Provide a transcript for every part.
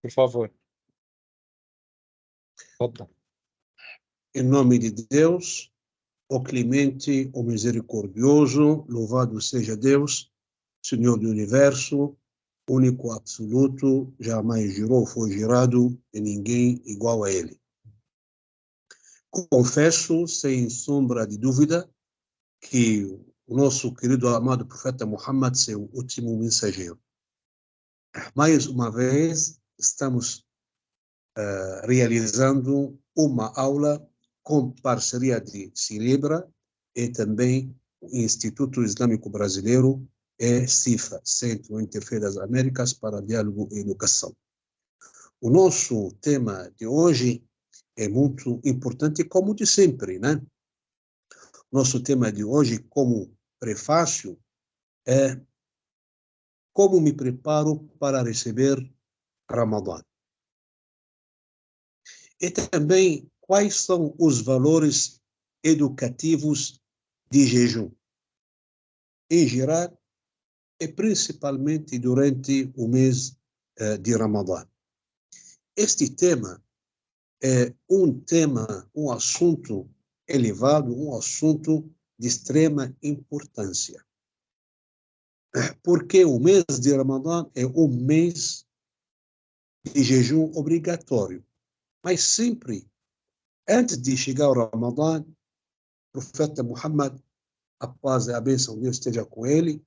por favor. Opa. Em nome de Deus, o clemente, o misericordioso, louvado seja Deus, Senhor do Universo, único absoluto, jamais girou, foi girado, e ninguém igual a Ele. Confesso, sem sombra de dúvida, que o nosso querido amado profeta Muhammad, seu último mensageiro. Mais uma vez, estamos realizando uma aula com parceria de Cilebra e também o Instituto Islâmico Brasileiro e CIFA, Centro Interfé das Américas para Diálogo e Educação. O nosso tema de hoje é muito importante, como de sempre, né? Nosso tema de hoje, como prefácio, é como me preparo para receber Ramadã. E também quais são os valores educativos de jejum, em geral, e principalmente durante o mês de Ramadã. Este tema é um assunto elevado, um assunto de extrema importância. Porque o mês de Ramadã é um mês de jejum obrigatório. Mas sempre, antes de chegar ao Ramadã, o profeta Muhammad, a paz e a bênção de Deus esteja com ele,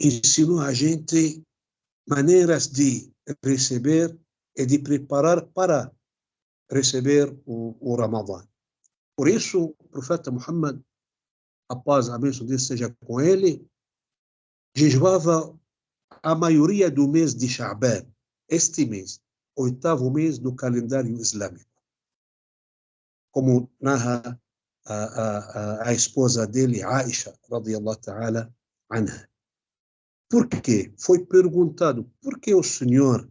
ensinou a gente maneiras de receber e de preparar para receber o Ramadã. Por isso, o profeta Muhammad, a paz e a bênção de Deus esteja com ele, jejuava a maioria do mês de Sha'ban, este mês, 8º mês do calendário islâmico. Como narra a esposa dele, Aisha, radiyallahu ta'ala anha. Por quê? Foi perguntado, por que o senhor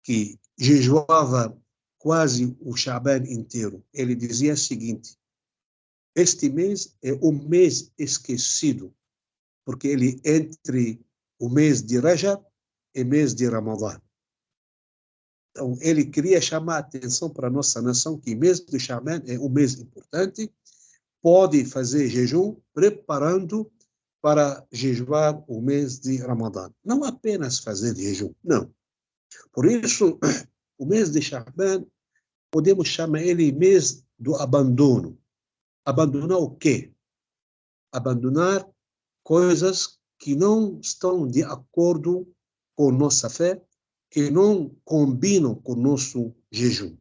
que jejuava quase o Sha'ban inteiro, ele dizia o seguinte: este mês é um mês esquecido, porque ele entre o mês de Rajab e mês de Ramadã. Então, ele queria chamar a atenção para a nossa nação que mês de Sha'ban é um mês importante, pode fazer jejum preparando para jejuar o mês de Ramadã. Não apenas fazer jejum, não. Por isso, o mês de Sha'ban, podemos chamar ele mês do abandono. Abandonar o quê? Abandonar coisas que não estão de acordo com nossa fé, que não combinam com nosso jejum.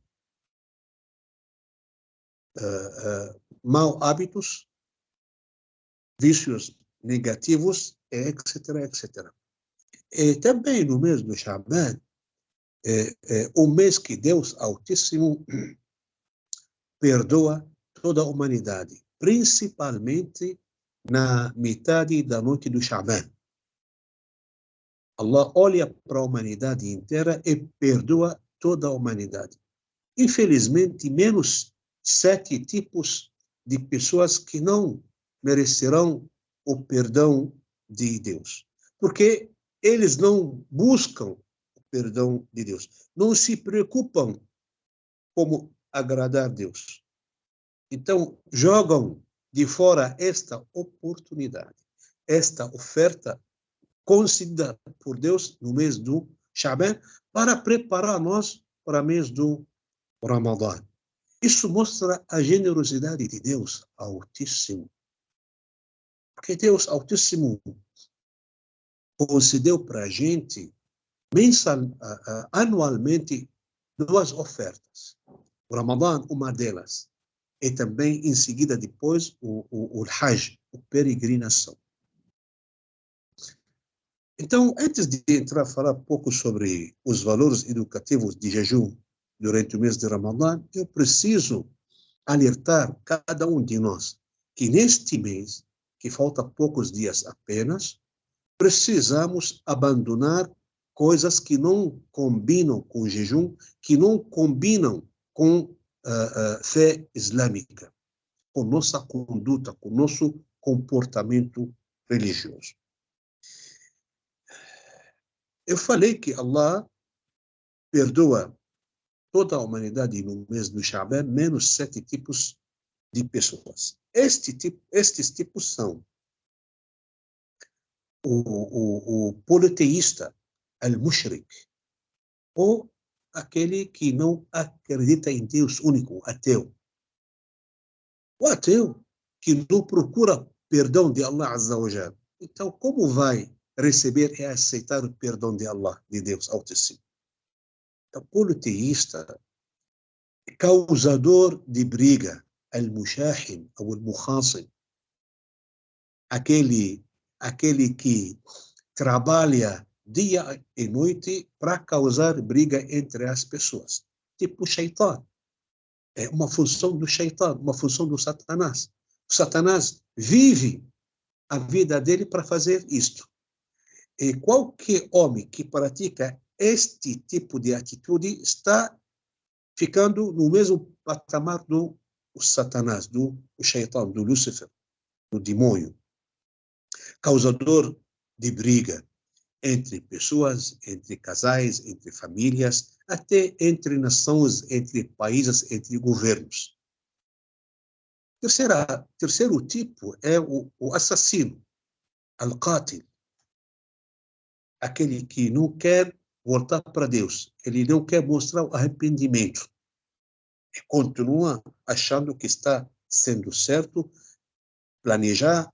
Maus hábitos, vícios negativos, etc., etc. E também no mês do Sha'ban, o mês que Deus Altíssimo perdoa toda a humanidade, principalmente na metade da noite do Sha'ban. Allah olha para a humanidade inteira e perdoa toda a humanidade. Infelizmente, menos 7 tipos de pessoas que não merecerão o perdão de Deus. Porque eles não buscam o perdão de Deus. Não se preocupam como agradar Deus. Então, jogam de fora esta oportunidade, esta oferta concedida por Deus no mês do Sha'ban para preparar nós para o mês do Ramadã. Isso mostra a generosidade de Deus Altíssimo. Porque Deus Altíssimo concedeu para a gente anualmente 2 ofertas. O Ramadã, uma delas. E também, em seguida, depois, o Hajj, a peregrinação. Então, antes de entrar a falar um pouco sobre os valores educativos de jejum durante o mês de Ramadã, eu preciso alertar cada um de nós que neste mês, que falta poucos dias apenas, precisamos abandonar coisas que não combinam com o jejum, que não combinam com a fé islâmica, com nossa conduta, com nosso comportamento religioso. Eu falei que Allah perdoa toda a humanidade no mês do Shaban, menos 7 tipos de pessoas. Estes tipos são o politeísta, al-mushrik, ou aquele que não acredita em Deus único, ateu. O ateu que não procura perdão de Allah Azza wa Jal. Então, como vai receber e aceitar o perdão de Allah, de Deus Altíssimo? O politeísta, causador de briga, al-mushahin, ou al-mukhasim, aquele que trabalha dia e noite para causar briga entre as pessoas. Tipo Shaitan. É uma função do Shaitan, uma função do Satanás. O Satanás vive a vida dele para fazer isto. E qualquer homem que pratica este tipo de atitude está ficando no mesmo patamar do Satanás, do Shaitan, do Lúcifer, do demônio. Causador de briga entre pessoas, entre casais, entre famílias, até entre nações, entre países, entre governos. Terceiro tipo é o assassino, al-qatil, aquele que não quer voltar para Deus, ele não quer mostrar o arrependimento, e continua achando que está sendo certo, planejar,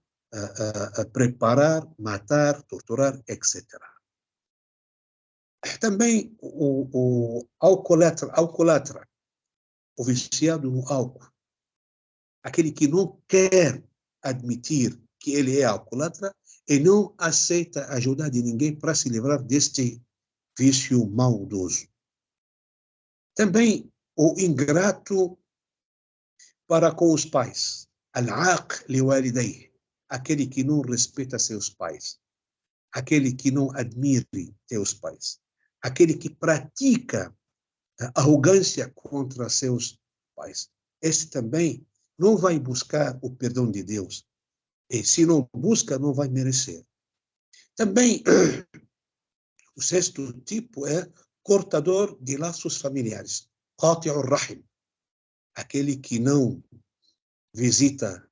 preparar, matar, torturar, etc. Também o alcoólatra, o viciado no álcool, aquele que não quer admitir que ele é alcoólatra e não aceita a ajuda de ninguém para se livrar deste vício maldoso. Também o ingrato para com os pais, al-aaq liwalidayh, aquele que não respeita seus pais, aquele que não admire seus pais, aquele que pratica arrogância contra seus pais. Esse também não vai buscar o perdão de Deus. E se não busca, não vai merecer. Também, o sexto tipo é cortador de laços familiares. Qati'ur rahim. Aquele que não visita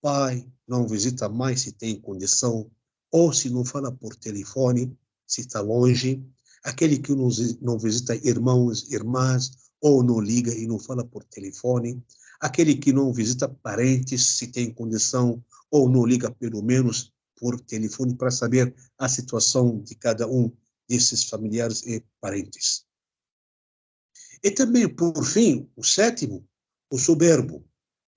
pai, não visita mãe se tem condição, ou se não fala por telefone, se está longe. Aquele que não visita irmãos, irmãs, ou não liga e não fala por telefone. Aquele que não visita parentes se tem condição, ou não liga pelo menos por telefone para saber a situação de cada um desses familiares e parentes. E também, por fim, o sétimo, o soberbo,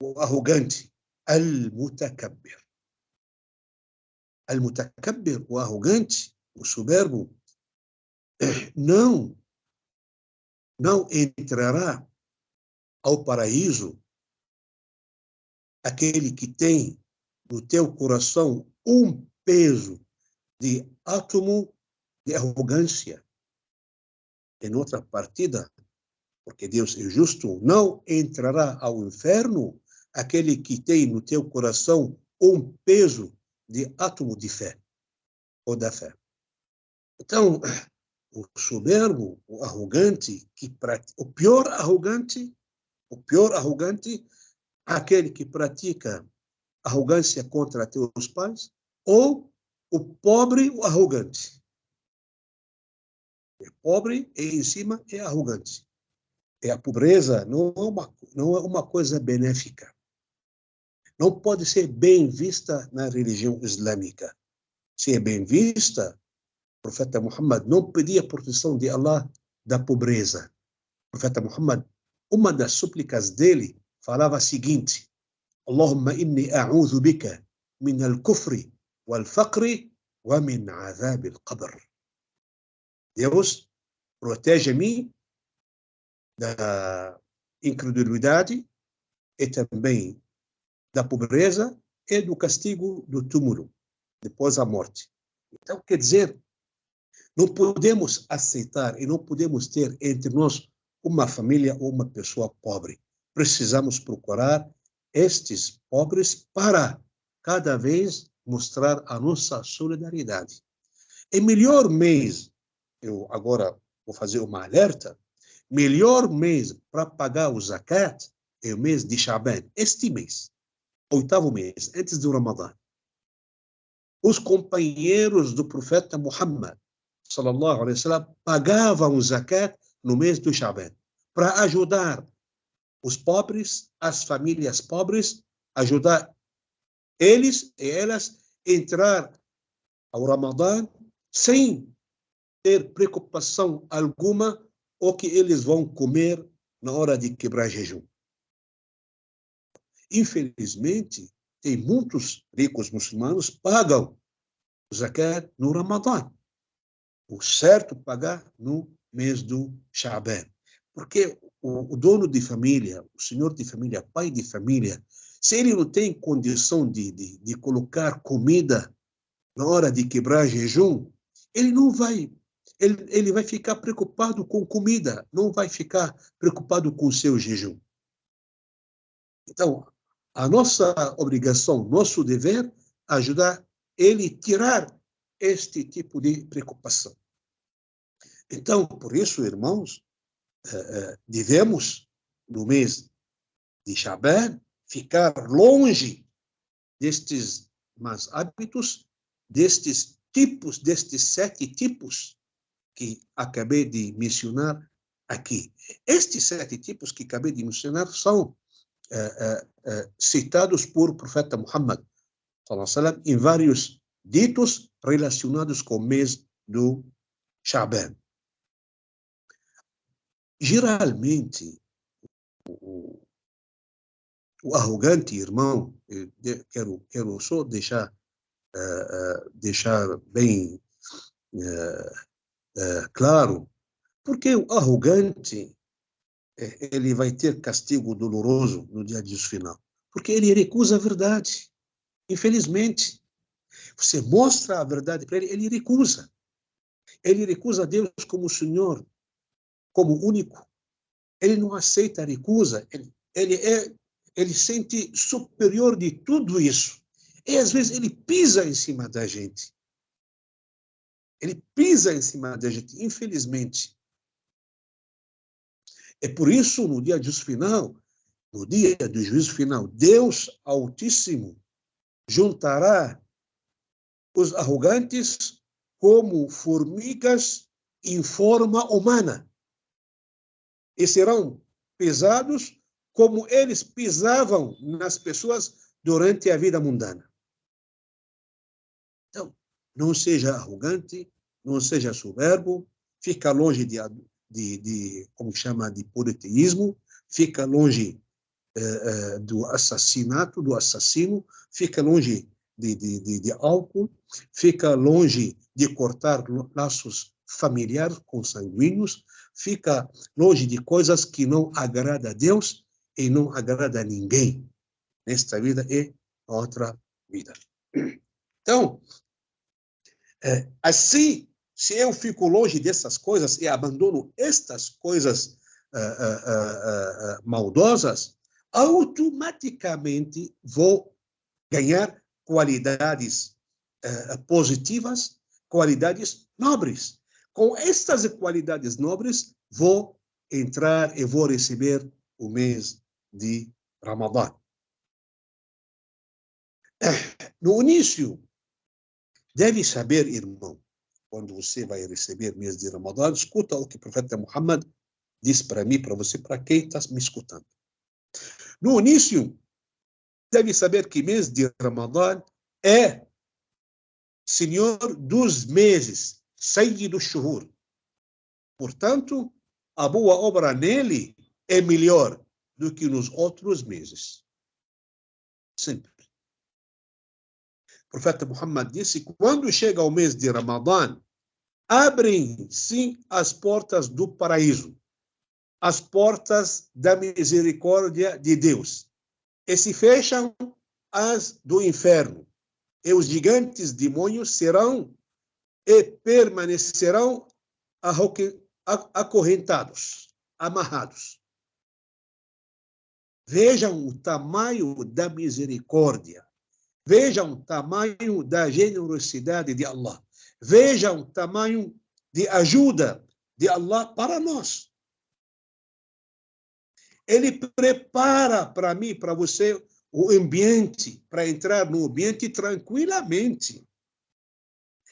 o arrogante, al-mutakabbir. Al-mutakabbir, o arrogante, o soberbo, não entrará ao paraíso aquele que tem no teu coração um peso de átomo de arrogância. Em outra partida, porque Deus é justo, não entrará ao inferno aquele que tem no teu coração um peso de átomo de fé, ou da fé. Então, o soberbo, o arrogante, o pior arrogante, aquele que pratica arrogância contra teus pais, ou o pobre, o arrogante. É pobre e em cima é arrogante. E a pobreza não é uma coisa benéfica. Não pode ser bem vista na religião islâmica. Se é bem vista, o profeta Muhammad não pedia proteção de Allah da pobreza. O profeta Muhammad, uma das súplicas dele, falava o seguinte: Allahumma inni a'udhu bika min al-kufri wal-faqri wa min azab al-qabr. Deus, protege-me da incredulidade e também da pobreza e do castigo do túmulo, depois da morte. Então, quer dizer, não podemos aceitar e não podemos ter entre nós uma família ou uma pessoa pobre. Precisamos procurar estes pobres para cada vez mostrar a nossa solidariedade. E melhor mês, eu agora vou fazer uma alerta, melhor mês para pagar o zakat é o mês de Shaban, este mês, 8º mês, antes do Ramadã. Os companheiros do profeta Muhammad, sallallahu alaihi wasallam, pagavam o zakat no mês do Shaban, para ajudar os pobres, as famílias pobres, ajudar eles e elas a entrar ao Ramadã sem ter preocupação alguma o que eles vão comer na hora de quebrar jejum. Infelizmente, tem muitos ricos muçulmanos que pagam o zakat no Ramadã. O certo pagar no mês do Shaban. Porque o dono de família, o senhor de família, pai de família, se ele não tem condição de colocar comida na hora de quebrar jejum, ele não vai, ele vai ficar preocupado com comida, não vai ficar preocupado com o seu jejum. Então, a nossa obrigação, nosso dever, ajudar ele a tirar este tipo de preocupação. Então, por isso, irmãos, devemos, no mês de Shaban, ficar longe destes más hábitos, destes 7 tipos que acabei de mencionar aqui. Estes 7 tipos que acabei de mencionar são citados por profeta Muhammad, sallallahu alaihi wasallam, em vários ditos relacionados com o mês do Shaban. Geralmente, o arrogante irmão, quero só deixar bem claro, porque o arrogante ele vai ter castigo doloroso no dia de juízo final, porque ele recusa a verdade. Infelizmente, você mostra a verdade para ele, ele recusa. Ele recusa a Deus como Senhor, como único. Ele não aceita, recusa. Ele sente superior de tudo isso. E às vezes ele pisa em cima da gente. Ele pisa em cima da gente, infelizmente. É por isso, no dia do juízo final, no dia do juízo final, Deus Altíssimo juntará os arrogantes como formigas em forma humana e serão pesados como eles pisavam nas pessoas durante a vida mundana. Então, não seja arrogante, não seja soberbo, fica longe como chama, de politeísmo, fica longe do assassinato, do assassino, fica longe de álcool, fica longe de cortar laços familiares consanguíneos, fica longe de coisas que não agradam a Deus e não agradam a ninguém nesta vida e na outra vida. Então, assim, se eu fico longe dessas coisas e abandono estas coisas maldosas, automaticamente vou ganhar qualidades positivas, qualidades nobres. Com estas qualidades nobres, vou entrar e vou receber o mês de Ramadã. No início, deve saber, irmão, quando você vai receber o mês de Ramadã, escuta o que o profeta Muhammad diz para mim, para você, para quem está me escutando. No início, deve saber que mês de Ramadã é Senhor dos meses, Sayyid al-Shuhur. Portanto, a boa obra nele é melhor do que nos outros meses. Sempre. O profeta Muhammad disse, quando chega o mês de Ramadã, abrem-se as portas do paraíso, as portas da misericórdia de Deus, e se fecham as do inferno, e os gigantes demônios serão e permanecerão acorrentados, amarrados. Vejam o tamanho da misericórdia, vejam o tamanho da generosidade de Allah, vejam o tamanho de ajuda de Allah para nós. Ele prepara para mim, para você, o ambiente, para entrar no ambiente tranquilamente.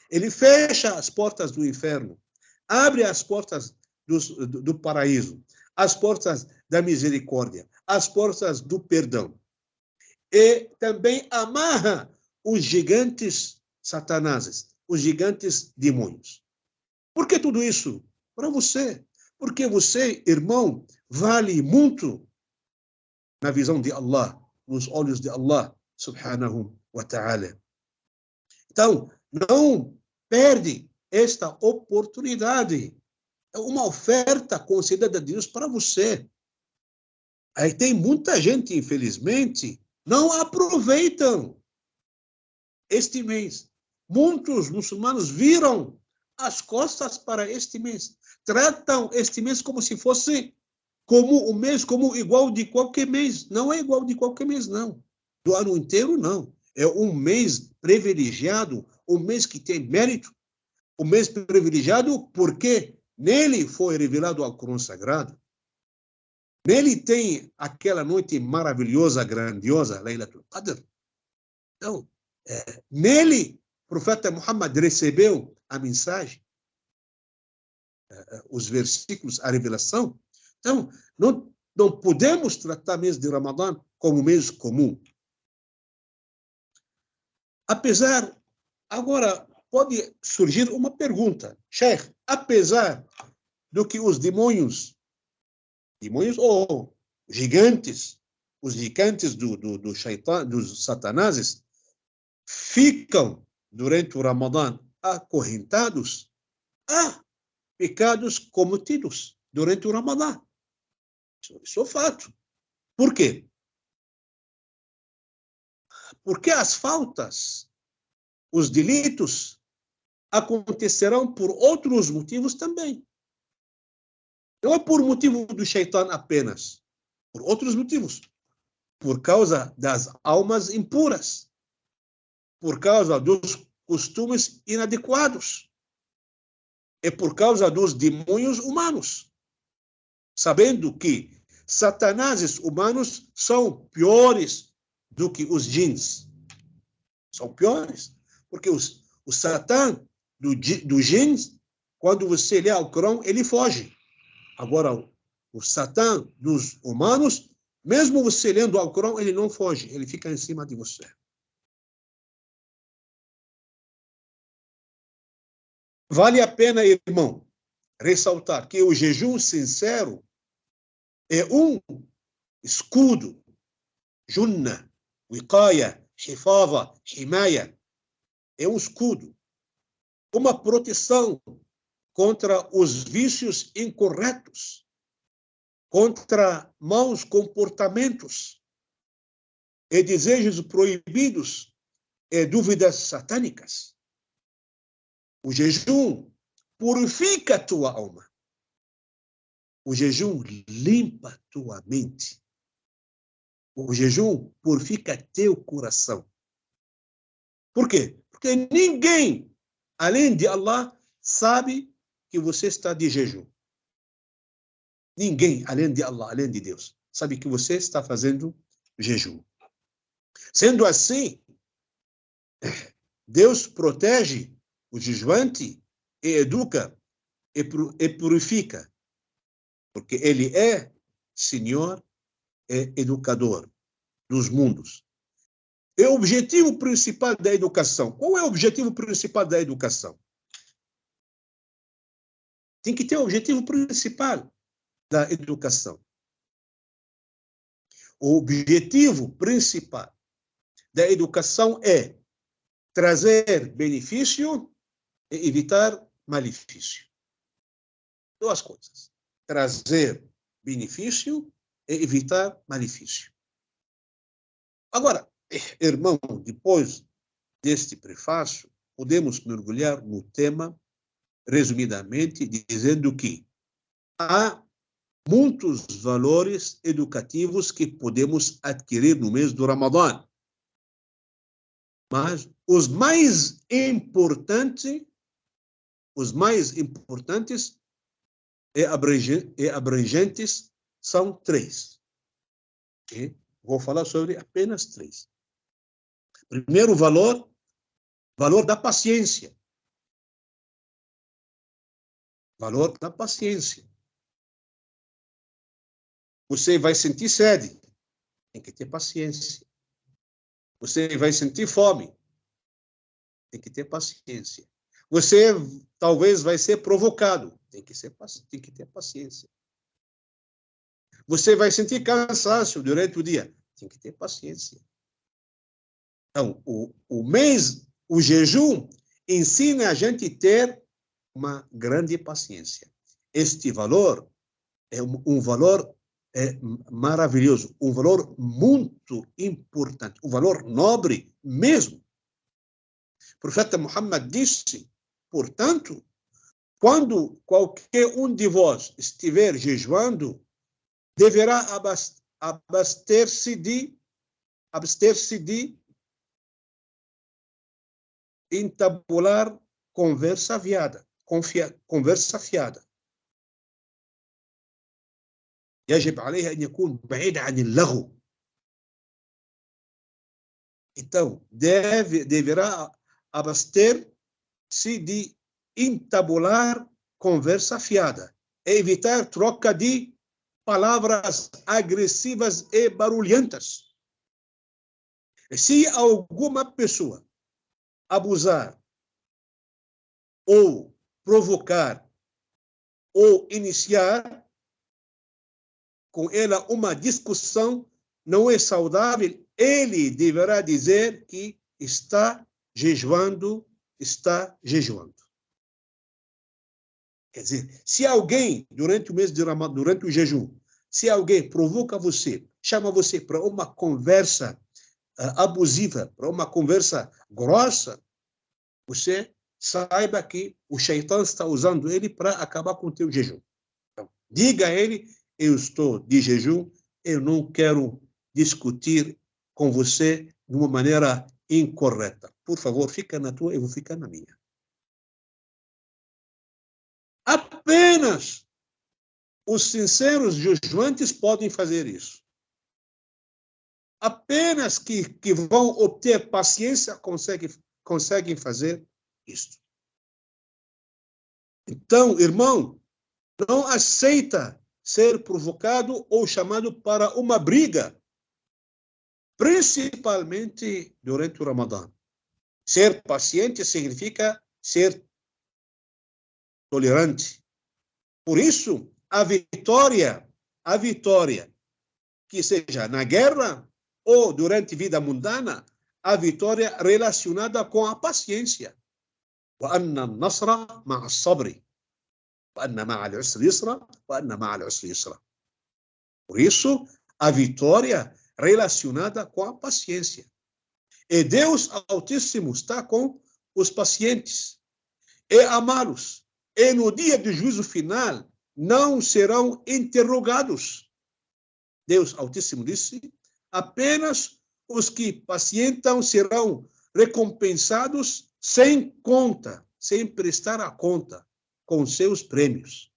Ele fecha as portas do inferno, abre as portas do paraíso, as portas da misericórdia, as portas do perdão. E também amarra os gigantes satanases, os gigantes demônios. Por que tudo isso? Para você. Porque você, irmão, vale muito na visão de Allah, nos olhos de Allah, subhanahu wa ta'ala. Então, não perde esta oportunidade. É uma oferta concedida a Deus para você. Aí tem muita gente, infelizmente, não aproveitam este mês. Muitos muçulmanos viram as costas para este mês. Tratam este mês como se fosse como um mês, como igual de qualquer mês. Não é igual de qualquer mês, não. Do ano inteiro, não. É um mês privilegiado, um mês que tem mérito, um mês privilegiado porque nele foi revelado o Alcorão Sagrado. Nele tem aquela noite maravilhosa, grandiosa, Laylatul Qadr. Então, nele, o profeta Muhammad recebeu a mensagem, os versículos, a revelação. Então, não podemos tratar o mês de Ramadã como um mês comum. Apesar, agora pode surgir uma pergunta. Sheikh, apesar do que os demônios ou gigantes, os gigantes do shaitan, dos satanases, ficam durante o Ramadã acorrentados, há pecados cometidos durante o Ramadã. Isso é fato. Por quê? Porque as faltas, os delitos, acontecerão por outros motivos também. Não é por motivo do Shaitan apenas, por outros motivos. Por causa das almas impuras, por causa dos costumes inadequados, e por causa dos demônios humanos. Sabendo que satanases humanos são piores do que os jins. São piores. Porque o Satã do jins, quando você lê o Corão, ele foge. Agora, o Satã dos humanos, mesmo você lendo o Corão, ele não foge, ele fica em cima de você. Vale a pena, irmão, ressaltar que o jejum sincero é um escudo, junna, wiqaya, hifadha, himaya, é um escudo, uma proteção contra os vícios incorretos, contra maus comportamentos e desejos proibidos e dúvidas satânicas. O jejum purifica a tua alma. O jejum limpa tua mente. O jejum purifica teu coração. Por quê? Porque ninguém, além de Allah, sabe que você está de jejum. Ninguém, além de Allah, além de Deus, sabe que você está fazendo jejum. Sendo assim, Deus protege o jejuante e educa e purifica, porque Ele é Senhor e educador dos mundos. É o objetivo principal da educação. Qual é o objetivo principal da educação? Tem que ter o objetivo principal da educação. O objetivo principal da educação é trazer benefício e evitar malefício. Duas coisas. Trazer benefício e evitar malefício. Agora, irmão, depois deste prefácio, podemos mergulhar no tema, resumidamente, dizendo que há muitos valores educativos que podemos adquirir no mês do Ramadã. Mas os mais importantes e abrangentes são 3. Okay? Vou falar sobre apenas 3. Primeiro valor da paciência. Valor da paciência. Você vai sentir sede, tem que ter paciência. Você vai sentir fome, tem que ter paciência. Você talvez vai ser provocado, tem que ter paciência. Você vai sentir cansaço durante o dia, tem que ter paciência. Então, o jejum ensina a gente a ter uma grande paciência. Este valor é um valor maravilhoso, um valor muito importante, um valor nobre mesmo. O profeta Muhammad disse, portanto, quando qualquer um de vós estiver jejuando, deverá abster-se de entabular conversa fiada. يجب عليه أن يكون بعيد عن اللغو. Então, deverá abster-se de entabular conversa fiada, evitar troca de palavras agressivas e barulhentas. Se alguma pessoa abusar ou provocar ou iniciar com ela uma discussão, não é saudável, ele deverá dizer que está jejuando. Quer dizer, se alguém, durante o mês de Ramadã, durante o jejum, se alguém provoca você, chama você para uma conversa abusiva, para uma conversa grossa, você saiba que o Shaitã está usando ele para acabar com o teu jejum. Então, diga a ele, eu estou de jejum, eu não quero discutir com você de uma maneira incorreta. Por favor, fica na tua, eu vou ficar na minha. Apenas os sinceros jejuantes podem fazer isso. Apenas que vão obter paciência conseguem fazer isso. Então, irmão, não aceita ser provocado ou chamado para uma briga, principalmente durante o Ramadã. Ser paciente significa ser tolerante. Por isso, a vitória, que seja na guerra ou durante a vida mundana, a vitória relacionada com a paciência. وأن النصر مع الصبر وأن مع العسر يسرا وأن مع العسر يسرا. Por isso, a vitória relacionada com a paciência. E Deus Altíssimo está com os pacientes e amá-los. E no dia do juízo final não serão interrogados. Deus Altíssimo disse, apenas os que pacientam serão recompensados sem conta, sem prestar a conta com seus prêmios.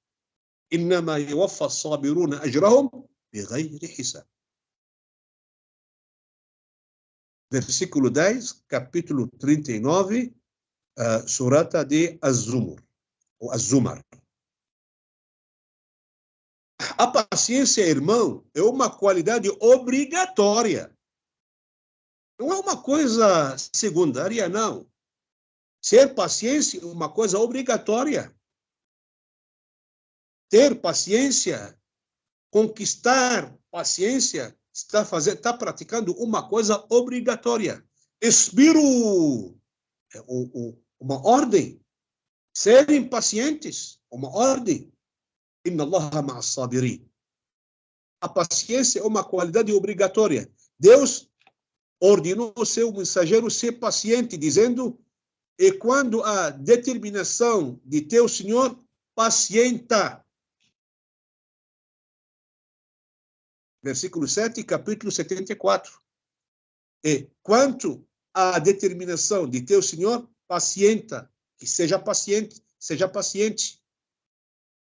إنما يوفى الصابرون أجرهم بغير حساب. Versículo 10, capítulo 39, surata de Az-Zumar. A paciência, irmão, é uma qualidade obrigatória. Não é uma coisa secundária, não. Ser paciente é uma coisa obrigatória. Ter paciência, conquistar paciência, está praticando uma coisa obrigatória. Esbiru, uma ordem. Serem pacientes, uma ordem. Inna Allaha ma'a as-sabirin. A paciência é uma qualidade obrigatória. Deus ordenou o seu mensageiro ser paciente, dizendo, e quando a determinação de teu Senhor, pacienta. Versículo 7, capítulo 74. E quanto à determinação de teu Senhor, pacienta, que seja paciente,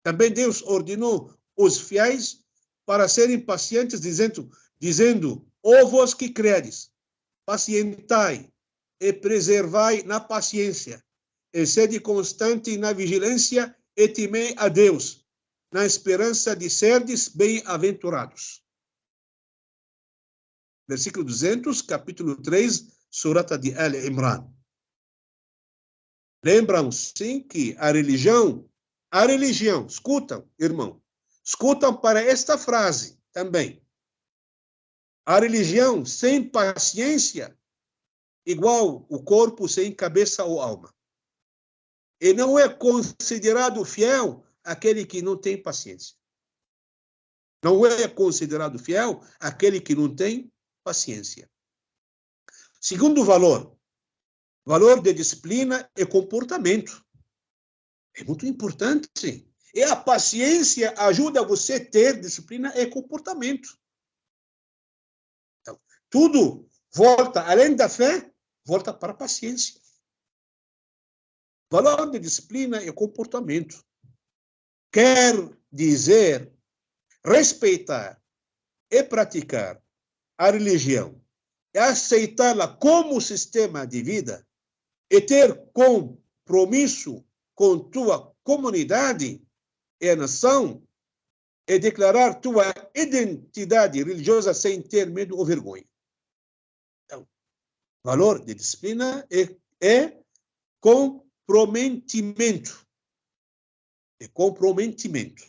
Também Deus ordenou os fiéis para serem pacientes, dizendo, ó vós que credes, pacientai e preservai na paciência, e sede constante na vigilância, e temei a Deus, na esperança de serdes bem-aventurados. Versículo 200, capítulo 3, surata de Al-Imran. Lembram, sim, que a religião, escutam, irmão, escutam para esta frase também. A religião sem paciência, igual o corpo sem cabeça ou alma. E não é considerado fiel aquele que não tem paciência. Não é considerado fiel aquele que não tem paciência. Segundo valor de disciplina e comportamento. É muito importante. E a paciência ajuda você a ter disciplina e comportamento. Então, tudo volta, além da fé, volta para a paciência. Valor de disciplina e comportamento. Quer dizer respeitar e praticar a religião e aceitá-la como sistema de vida e ter compromisso com tua comunidade e a nação e declarar tua identidade religiosa sem ter medo ou vergonha. Então, valor de disciplina é comprometimento. É comprometimento.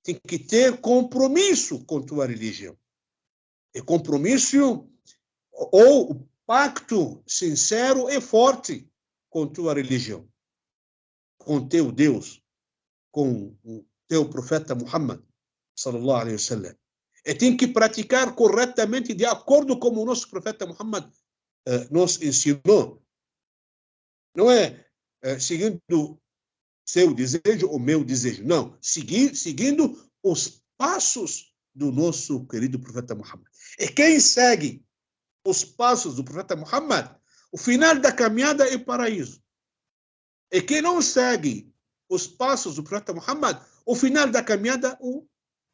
Tem que ter compromisso com tua religião. É compromisso ou pacto sincero e forte com tua religião, com teu Deus, com o teu profeta Muhammad, sallallahu alaihi wasallam. E tem que praticar corretamente de acordo com o nosso profeta Muhammad nos ensinou. Não é seguindo seu desejo ou meu desejo. Não, seguindo os passos do nosso querido profeta Muhammad. E quem segue os passos do profeta Muhammad, o final da caminhada é o paraíso. E quem não segue os passos do profeta Muhammad, o final da caminhada é o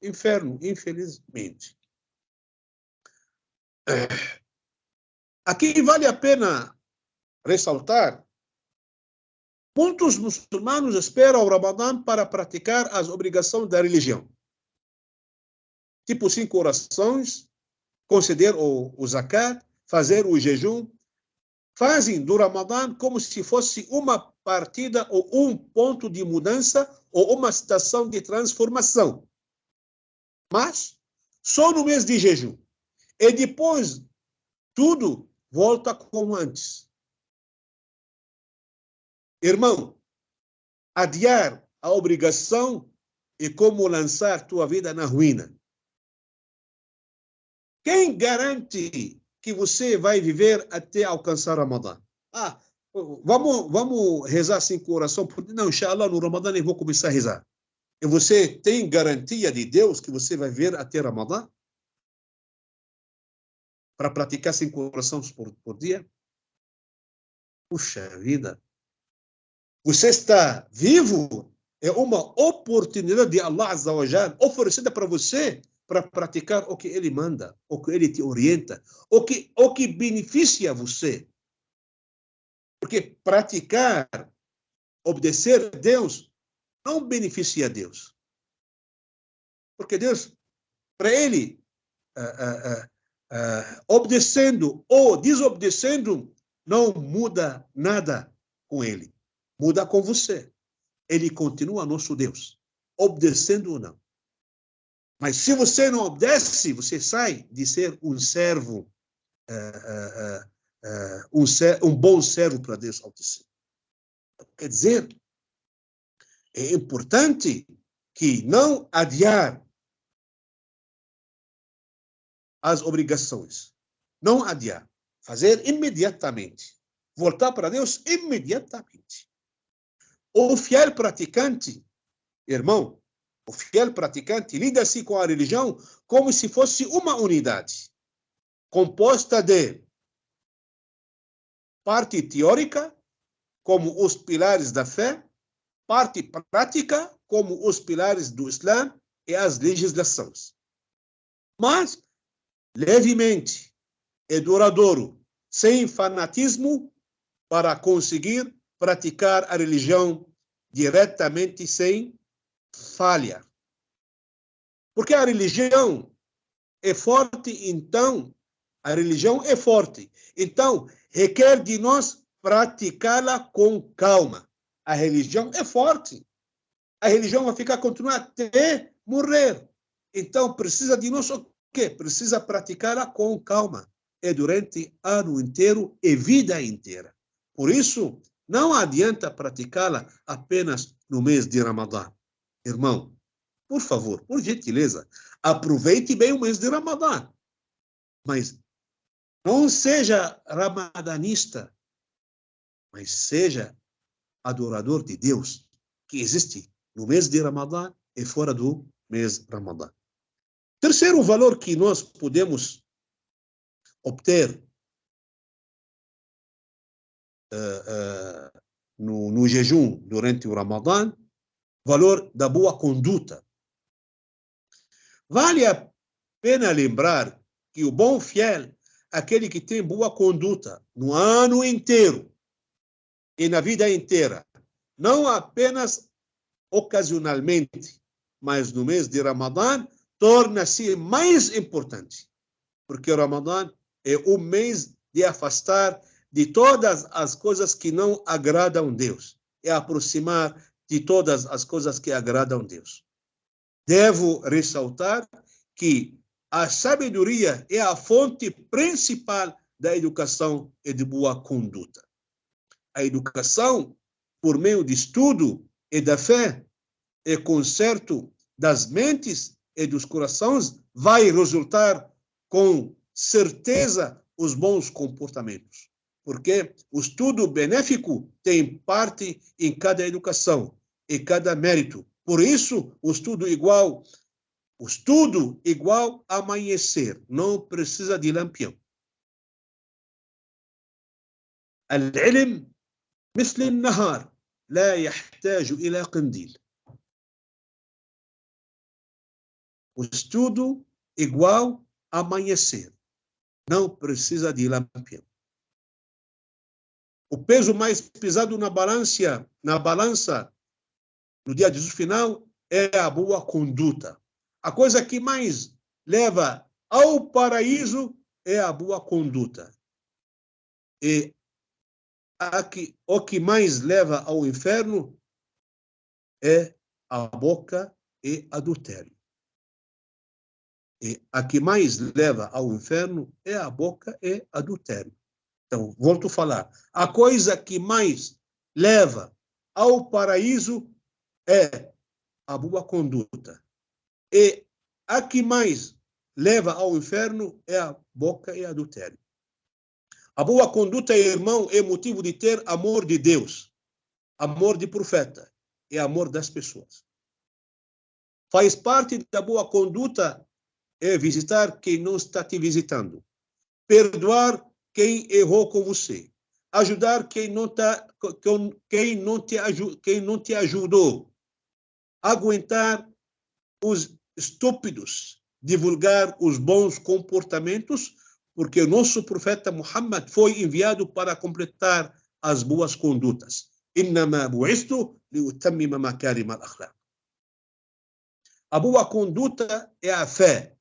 inferno, infelizmente. Aqui vale a pena ressaltar: muitos muçulmanos esperam o Ramadã para praticar as obrigações da religião. Tipo 5 orações, conceder o zakat, fazer o jejum. Fazem do Ramadã como se fosse uma partida ou um ponto de mudança ou uma estação de transformação. Mas só no mês de jejum. E depois tudo volta como antes. Irmão, adiar a obrigação é como lançar tua vida na ruína. Quem garante que você vai viver até alcançar Ramadã? Vamos rezar 5 orações. Não, inshallah, no Ramadã eu vou começar a rezar. E você tem garantia de Deus que você vai viver até Ramadã? Para praticar 5 orações por dia? Puxa vida. Você está vivo? É uma oportunidade de Allah Azza wa Jal oferecida para você para praticar o que ele manda, o que ele te orienta, o que beneficia você. Porque praticar, obedecer a Deus, não beneficia a Deus. Porque Deus, para ele, obedecendo ou desobedecendo, não muda nada com ele. Muda com você. Ele continua nosso Deus, obedecendo ou não. Mas se você não obedece, você sai de ser um servo, um bom servo para Deus Altíssimo. Quer dizer, é importante que não adiar as obrigações. Não adiar. Fazer imediatamente. Voltar para Deus imediatamente. O fiel praticante, irmão, o fiel praticante lida-se com a religião como se fosse uma unidade, composta de parte teórica, como os pilares da fé, parte prática, como os pilares do Islã e as legislações. Mas, levemente e duradouro, sem fanatismo, para conseguir praticar a religião diretamente sem falha. Porque a religião é forte, então, a religião é forte. Então, requer de nós praticá-la com calma. A religião é forte. A religião vai continuar até morrer. Então, precisa de nós o quê? Precisa praticá-la com calma. E durante ano inteiro e vida inteira. Por isso, não adianta praticá-la apenas no mês de Ramadã. Irmão, por favor, por gentileza, aproveite bem o mês de Ramadã. Mas não seja ramadanista, mas seja adorador de Deus, que existe no mês de Ramadã e fora do mês de Ramadã. Terceiro valor que nós podemos obter no jejum durante o Ramadã, valor da boa conduta. Vale a pena lembrar que o bom fiel, aquele que tem boa conduta no ano inteiro e na vida inteira, não apenas ocasionalmente, mas no mês de Ramadã, torna-se mais importante, porque o Ramadã é o mês de afastar de todas as coisas que não agradam a Deus e aproximar de todas as coisas que agradam a Deus. Devo ressaltar que a sabedoria é a fonte principal da educação e de boa conduta. A educação, por meio de estudo e da fé, e conserto das mentes e dos corações, vai resultar com certeza os bons comportamentos. Porque o estudo benéfico tem parte em cada educação e cada mérito. Por isso, o estudo igual amanhecer, não precisa de lampião. العلم مثل النهار لا يحتاج إلى قنديل. O estudo igual amanhecer, não precisa de lampião. O peso mais pesado na balança no dia de juízo final é a boa conduta. A coisa que mais leva ao paraíso é a boa conduta. E o que mais leva ao inferno é a boca e adultério. E a que mais leva ao inferno é a boca e adultério. Então, volto a falar. A coisa que mais leva ao paraíso é a boa conduta. E a que mais leva ao inferno é a boca e adultério. A boa conduta, irmão, é motivo de ter amor de Deus, amor de profeta e amor das pessoas. Faz parte da boa conduta é visitar quem não está te visitando, perdoar quem errou com você, ajudar quem não te ajudou, aguentar os estúpidos, divulgar os bons comportamentos, porque o nosso profeta Muhammad foi enviado para completar as boas condutas. Innama bu'istu liutammima makarim al-akhlaq. A boa conduta é a fé.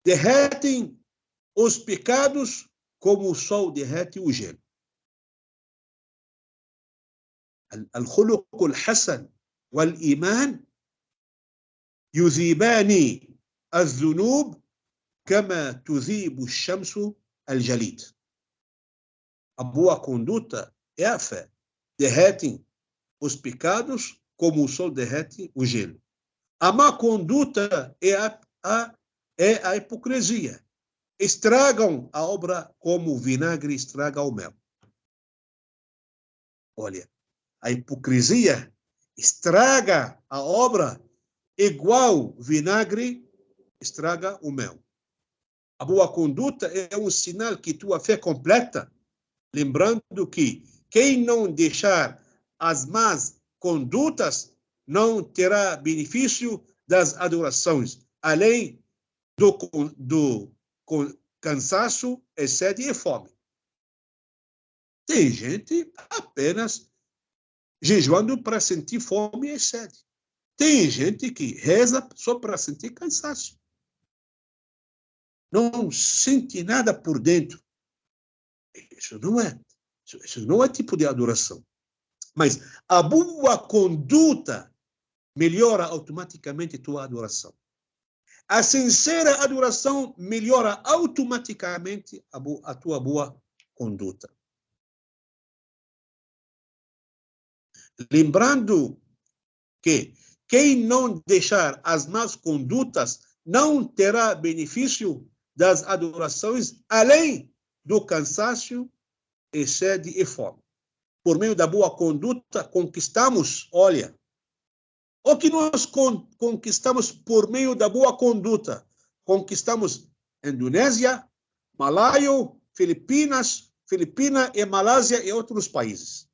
Derretem os pecados como o sol derrete o gelo. الخلق الحسن والإيمان يذيبان الذنوب كما تذيب الشمس الجليد. A boa conduta é a fé. Derretem os pecados como o sol derrete o gelo. A má conduta é a hipocrisia. Estragam a obra como o vinagre estraga o mel. Olha, a hipocrisia estraga a obra igual vinagre estraga o mel. A boa conduta é um sinal que tua fé completa, lembrando que quem não deixar as más condutas não terá benefício das adorações, além do cansaço, sede e fome. Tem gente apenas jejuando para sentir fome e sede. Tem gente que reza só para sentir cansaço. Não sente nada por dentro. Isso não é tipo de adoração. Mas a boa conduta melhora automaticamente tua adoração. A sincera adoração melhora automaticamente a tua boa conduta. Lembrando que quem não deixar as más condutas não terá benefício das adorações, além do cansaço e sede e fome. Por meio da boa conduta, conquistamos, olha, o que nós conquistamos por meio da boa conduta? Conquistamos Indonésia, Malaio, Filipina e Malásia e outros países.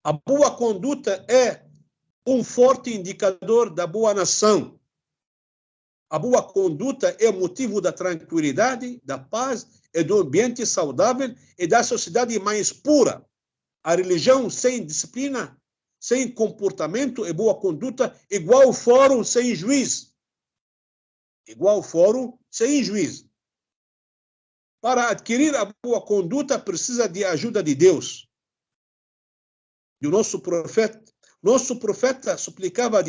A boa conduta é um forte indicador da boa nação. A boa conduta é motivo da tranquilidade, da paz e do ambiente saudável e da sociedade mais pura. A religião sem disciplina, sem comportamento e boa conduta, igual fórum sem juiz. Igual fórum sem juiz. Para adquirir a boa conduta, precisa de ajuda de Deus. E o nosso profeta suplicava a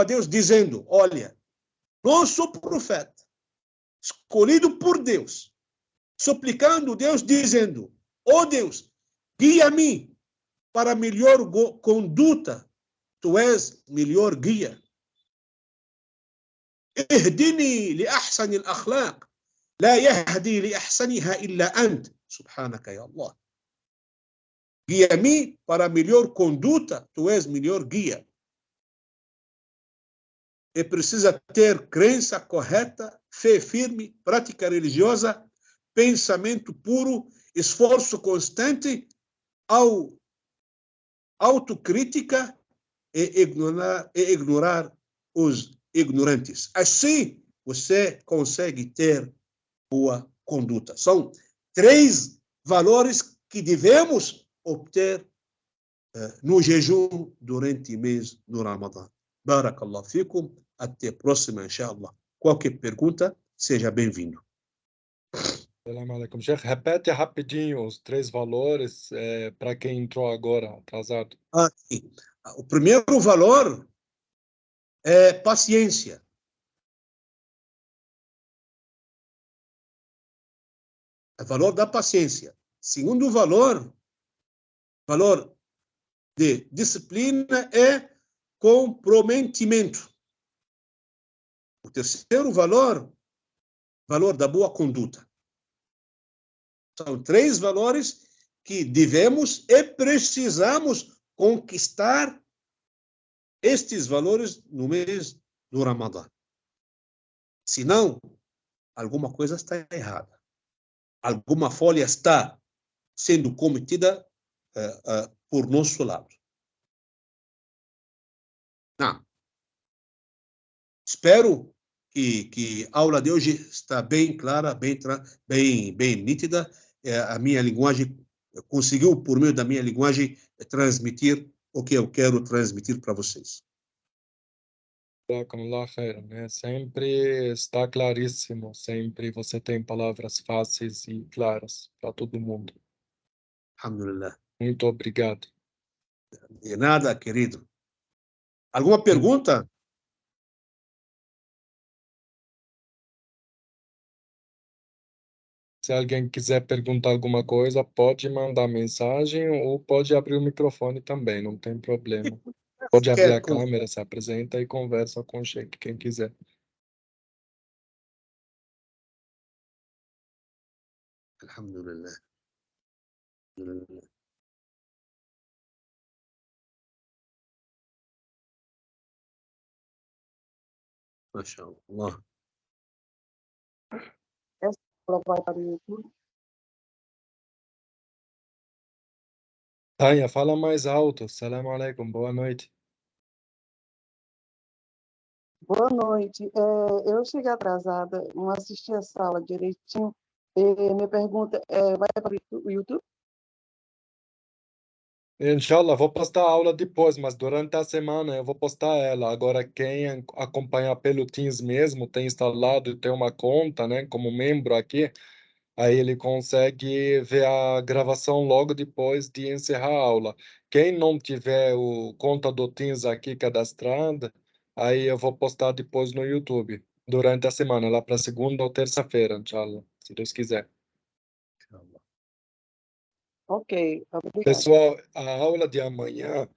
Deus dizendo, olha, nosso profeta, escolhido por Deus, suplicando Deus, dizendo, ó Deus, guia-me para melhor conduta, tu és melhor guia. اهدني لأحسن الأخلاق لا يهدي لأحسنها إلا أنت سبحانك يا الله. Guia-me para melhor conduta, tu és melhor guia. E precisa ter crença correta, fé firme, prática religiosa, pensamento puro, esforço constante, autocrítica e ignorar os ignorantes. Assim, você consegue ter boa conduta. São 3 valores que devemos obter no jejum durante o mês do Ramadã. Barakallahu fikum. Até a próxima, inshallah. Qualquer pergunta, seja bem-vindo. Salam alaikum. Sheikh, repete rapidinho os 3 valores para quem entrou agora, atrasado. Aqui. O primeiro valor é paciência. É o valor da paciência. Segundo valor de disciplina é comprometimento. O terceiro valor da boa conduta. São 3 valores que devemos e precisamos conquistar estes valores no mês do Ramadã. Senão, alguma coisa está errada. Alguma falha está sendo cometida por nosso lado. Não. Espero que a aula de hoje está bem clara, bem nítida. A minha linguagem conseguiu, por meio da minha linguagem, transmitir o que eu quero transmitir para vocês. Jazakumullah khairan, né? Sempre está claríssimo, sempre você tem palavras fáceis e claras para todo mundo. Alhamdulillah. Muito obrigado. De nada, querido. Alguma pergunta? Se alguém quiser perguntar alguma coisa, pode mandar mensagem ou pode abrir o microfone também, não tem problema. Pode abrir a câmera, se apresenta e conversa com o Sheikh, quem quiser. Alhamdulillah. MashaAllah. Kalau para YouTube Tânia, fala mais alto. Salam alaikum, boa noite. Boa noite. Eu cheguei atrasada, não assisti a sala direitinho. Minha pergunta vai para o YouTube? Inshallah, vou postar a aula depois, mas durante a semana eu vou postar ela. Agora, quem acompanha pelo Teams mesmo, tem instalado e tem uma conta, né, como membro aqui, aí ele consegue ver a gravação logo depois de encerrar a aula. Quem não tiver o conta do Teams aqui cadastrada, aí eu vou postar depois no YouTube, durante a semana, lá para segunda ou terça-feira, inshallah, se Deus quiser. Ok, obrigada. Pessoal, a aula de amanhã,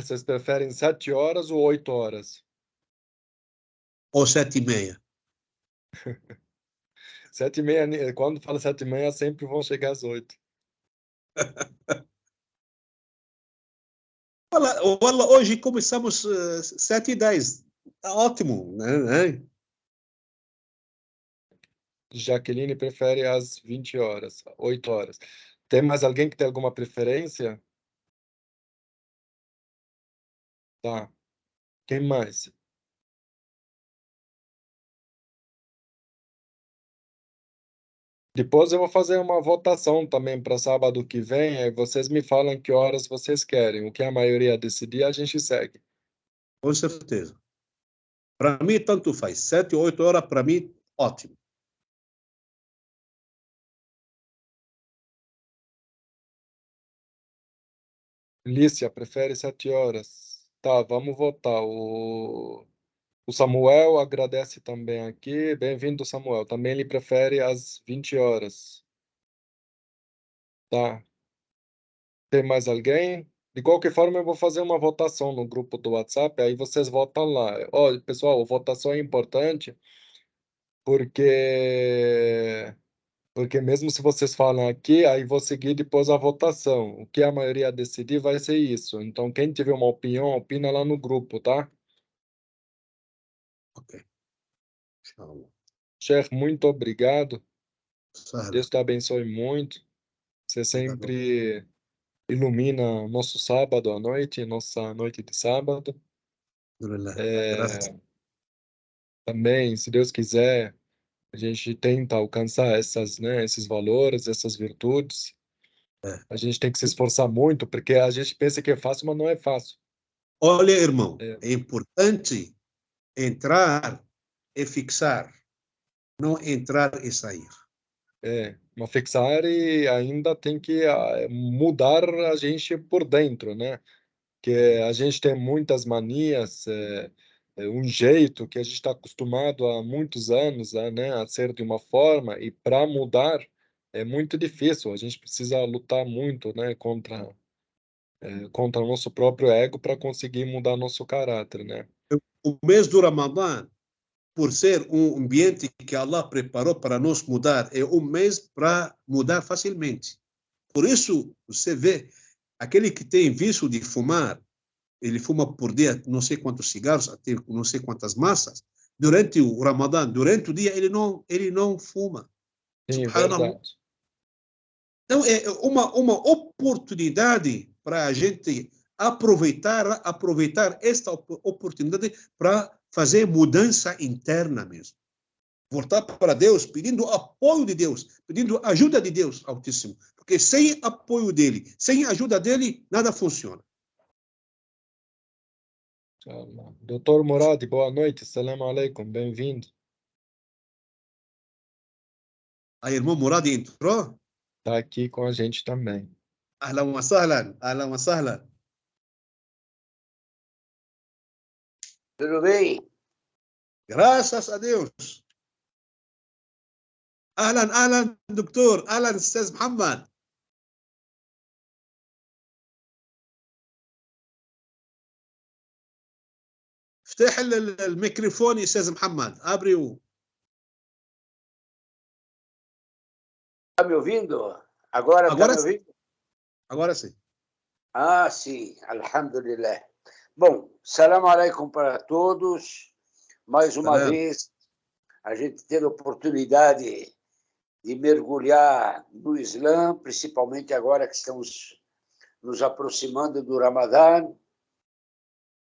vocês preferem 7 horas ou 8 horas? Ou 7h30. 7h30, quando fala 7h30, sempre vão chegar às 8. Olha, hoje começamos 7h10. Tá ótimo, né? Jaqueline prefere às 20 horas, 8 horas. Tem mais alguém que tem alguma preferência? Tá. Quem mais? Depois eu vou fazer uma votação também para sábado que vem, aí vocês me falam que horas vocês querem. O que a maioria decidir, a gente segue. Com certeza. Para mim, tanto faz. 7 ou 8 horas, para mim, ótimo. Lícia prefere 7 horas. Tá, vamos votar. O Samuel agradece também aqui. Bem-vindo, Samuel. Também ele prefere às 20 horas. Tá. Tem mais alguém? De qualquer forma, eu vou fazer uma votação no grupo do WhatsApp, aí vocês votam lá. Olha, pessoal, a votação é importante porque mesmo se vocês falam aqui, aí vou seguir depois a votação. O que a maioria decidir vai ser isso. Então, quem tiver uma opinião, opina lá no grupo, tá? Ok. Inshallah. Sheikh, muito obrigado. Sahla. Deus te abençoe muito. Você sempre ilumina nosso sábado à noite, nossa noite de sábado. Alhamdulillah. Graças. É, também, se Deus quiser, a gente tenta alcançar esses valores, essas virtudes. É. A gente tem que se esforçar muito, porque a gente pensa que é fácil, mas não é fácil. Olha, irmão, É, é importante entrar e fixar, não entrar e sair. uma fixar e ainda tem que mudar a gente por dentro, né? Que a gente tem muitas manias, um jeito que a gente está acostumado há muitos anos, né, a ser de uma forma, e para mudar é muito difícil. A gente precisa lutar muito, né, contra o nosso próprio ego para conseguir mudar nosso caráter, né? O mês do Ramadã, por ser um ambiente que Allah preparou para nos mudar, é um mês para mudar facilmente. Por isso, você vê, aquele que tem vício de fumar, ele fuma por dia não sei quantos cigarros, até não sei quantas massas. Durante o Ramadã, durante o dia, ele não fuma. Sim, é Subhanallah. verdade. Então, é uma oportunidade para a gente aproveitar esta oportunidade para fazer mudança interna mesmo. Voltar para Deus, pedindo apoio de Deus, pedindo ajuda de Deus Altíssimo. Porque sem apoio dele, sem ajuda dele, nada funciona. Doutor Murad, boa noite. Salam alaikum, bem-vindo. A irmã Murad entrou. Está aqui com a gente também. Ahlan wa sahlan, ahlan wa sahlan. Tudo bem? Graças a Deus. اهلا اهلا دكتور اهلا استاذ محمد. افتح الميكروفون يا استاذ محمد. ابريو. Tá me ouvindo? Agora tá me ouvindo? Agora sim. Ah, sim, alhamdulillah. Bom, salam alaikum para todos. Mais uma vez, a gente ter a oportunidade de mergulhar no Islã, principalmente agora que estamos nos aproximando do Ramadã.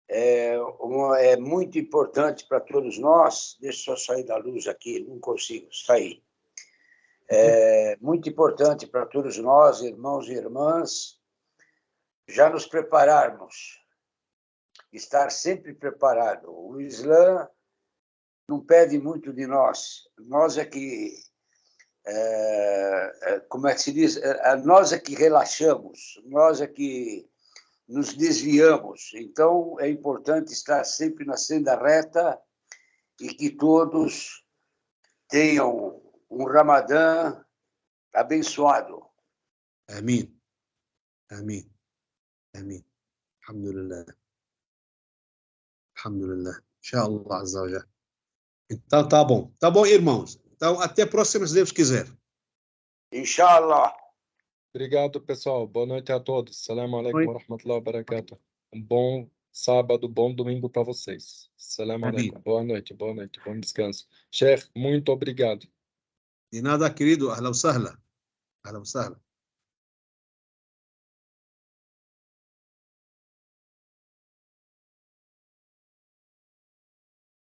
É muito importante para todos nós. Deixa eu só sair da luz aqui, não consigo sair. É muito importante para todos nós, irmãos e irmãs, já nos prepararmos, estar sempre preparado. O Islã não pede muito de nós. Nós é que, como é que se diz? Nós é que relaxamos, nós é que nos desviamos. Então, é importante estar sempre na senda reta e que todos tenham um Ramadã abençoado. Amém. Amém. Amém. Alhamdulillah. Alhamdulillah. Inshallah Azza wa Jalla. Então, tá bom. Tá bom, irmãos. Então, até a próxima, se Deus quiser. Inshallah. Obrigado, pessoal. Boa noite a todos. Assalamu alaikum wa rahmatullahi wa barakatuh. Um bom sábado, bom domingo para vocês. Assalamu alaikum. Boa noite, bom descanso. Sheikh, muito obrigado. De nada, querido. Ahlan wa sahla. Ahlan wa sahla.